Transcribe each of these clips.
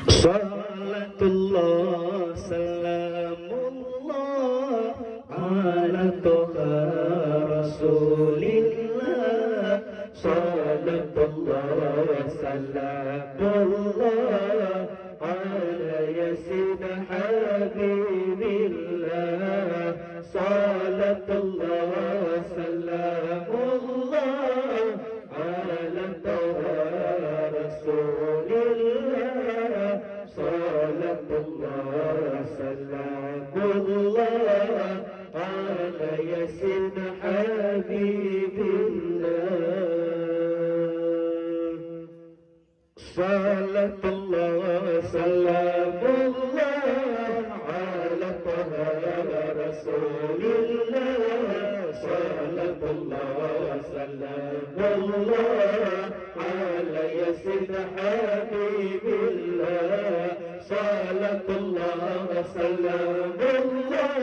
Salatullah salamullah ala toha rasulillah. Salatullah salamullah ala yasin habibillah. Salatullah salamullah ala toha rasulillah. Salatullah salamullah ala yasin habibillah. Salatullah salamullah ala taha rasulillah. Salatullah salamullah ala yasin habibillah. Salatullah salamullah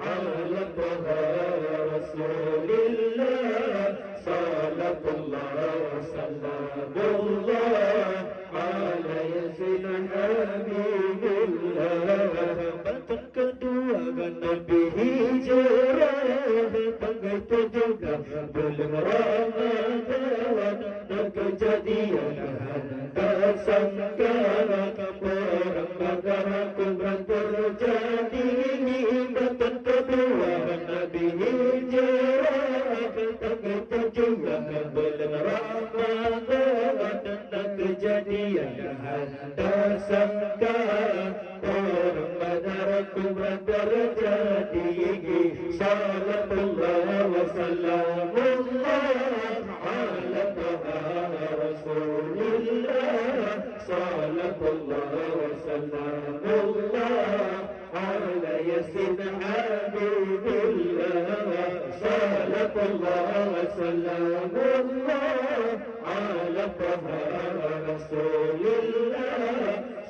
ala taha rasulillah. Salatullah salamullah ala yasin habibillah. Batang kedua Nabi hijrah, tanggal 7 bulan Ramadan, dan kejadian tak sangka perang Badar kubra terjadi. Batang kedua Nabi hijrah, tanggal 7 bulan Ramadan, dan kejadian tak sangka perang Badar kubra terjadi. Salatullah wa salamullah ala taha rasulillah. Salatullah wa salamullah ala yasin habibillah. Salatullah wa salamullah ala taha rasulillah.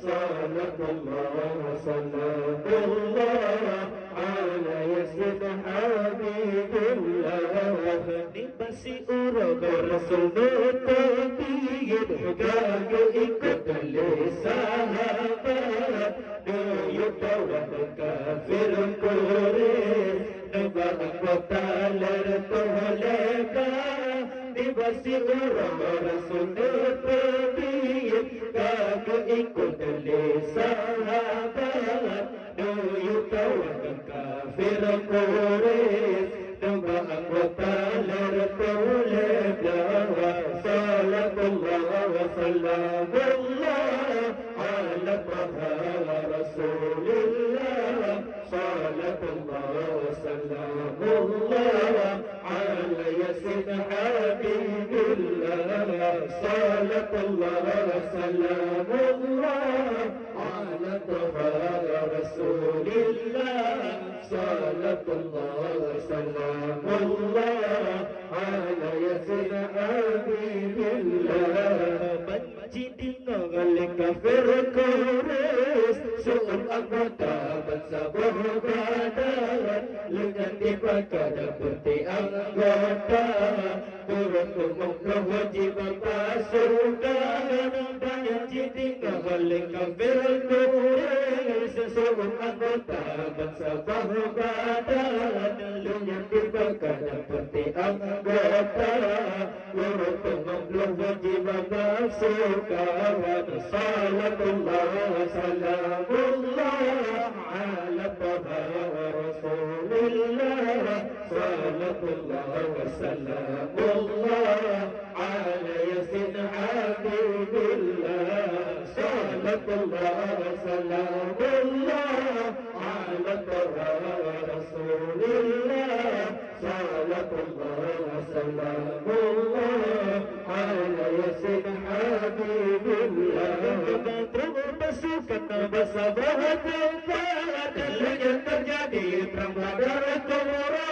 Salatullah wa salamullah ala yasin habibillah. Dibasi urab rasul bertabiyid, kagak ikut oleh sahabat. Yutawah kafir Quraisy, negara kota lertohleka. Dibasi urab rasul bertabiyid, kagak ikut oleh sahabat. Yutawah kafir Quraisy, negara kota lertohleka. Salatullah wa salamullah ala taha rasulillah. Salatullah wa salamullah ala yasin habibillah. Salatullah wa salamullah ala taha rasulillah. Salatullah wa salamullah ala yasin habibillah. Menjadi oleh kafir Quraisy, suul anggota bangsa berbadan, lengan dibakar seperti anggota. Turun umum wajib pasukan, banyak jadi oleh kafir Quraisy, suul anggota bangsa berbadan, lengan dibakar seperti anggota. Turun umum wajib pasukan. Salatullah salamullah ala taha rasulillah. Salatullah salamullah ala yasin habibillah. Salatullah salamullah ala taha rasulillah. Salatullah salamullah ala yasin habibillah. Pasukan bersahabat tempat, yang terjadi perang Badar kubra.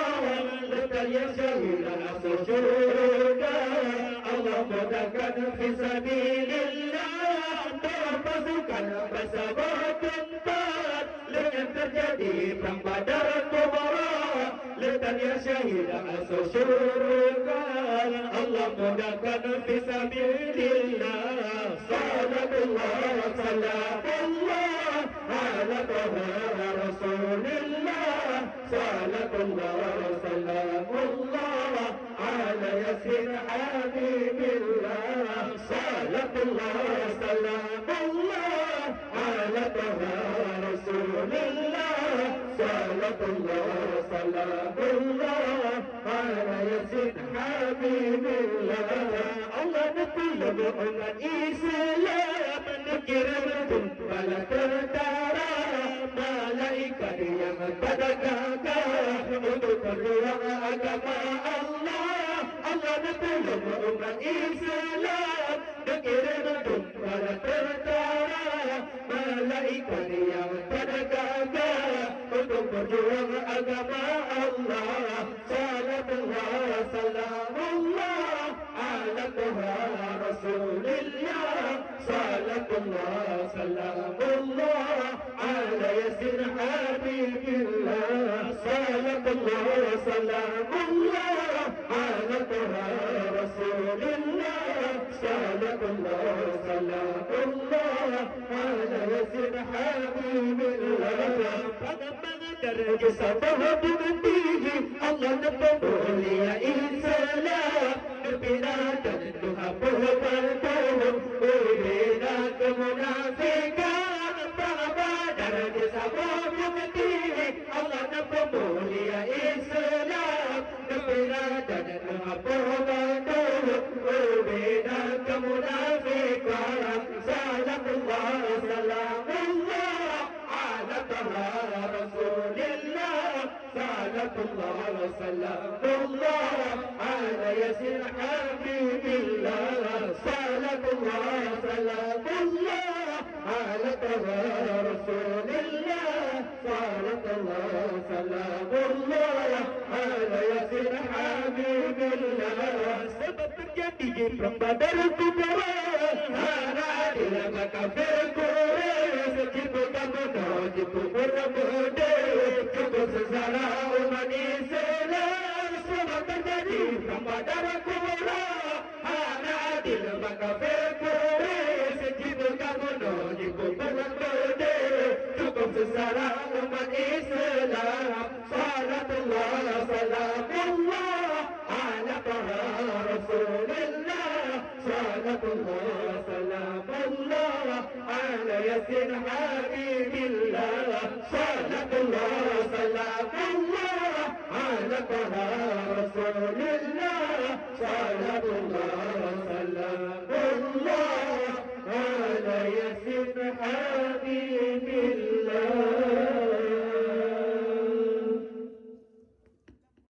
Letak yang syahid masuk syurga, Allah mudahkan fisabilillah. Pasukan bersahabat tempat, yang terjadi perang Badar kubra. ya syahid asal syurga. Allah mudahkan fisabilillah. Salatullah salamullah ala taha rasulillah. Salatullah salamullah ala yasin habibillah. Salatullah salamullah ala taha rasulillah. Salatullah salamullah ala yasin habibillah. Allah nakulub umat Islam menukirkan bala tentara malaikat yang pada gagah untuk perjuang agama Allah. Allah nakulub umat Islam menukirkan bala tentara malaikat yang pada gagah untuk berjuang agama Allah. Salatullah salamullah ala taha rasulillah. Salatullah salamullah ala yasin habibillah. Salatullah salamullah ala taha rasulillah. Salatullah salamullah ala yasin habibillah. درجة صفوة بمنتيه الله نبضل يا إنسان بنا تنتها بوبرتهم وبنا كمنافقا بابا درجة صفوة بمنتيه الله نبضل يا إنسان بنا تنتها بوبرتهم وبنا كمنافقا. سلام الله سلام الله على طه رسول الله. Salatullah wa salamullah ala yasin habibillah. Salatullah wa salamullah ala taha rasulillah. Salatullah wa salamullah ala yasin habibillah. Sebab terjadi perang Badar Kubra, hadilah maka berkuras jitu kamu jitu berbeda. Cukup sejarah umat Islam semua terjadi perang Badar Kubra, hadilah maka berkuras jitu kamu jitu berbeda. Cukup sejarah umat Islam. Salatullah salamullah ala taha rasulillah. Salatullah salamullah ala yasin habibillah. Salatullah salamullah ala taha rasulillah. Salatullah salamullah ala yasin habibillah.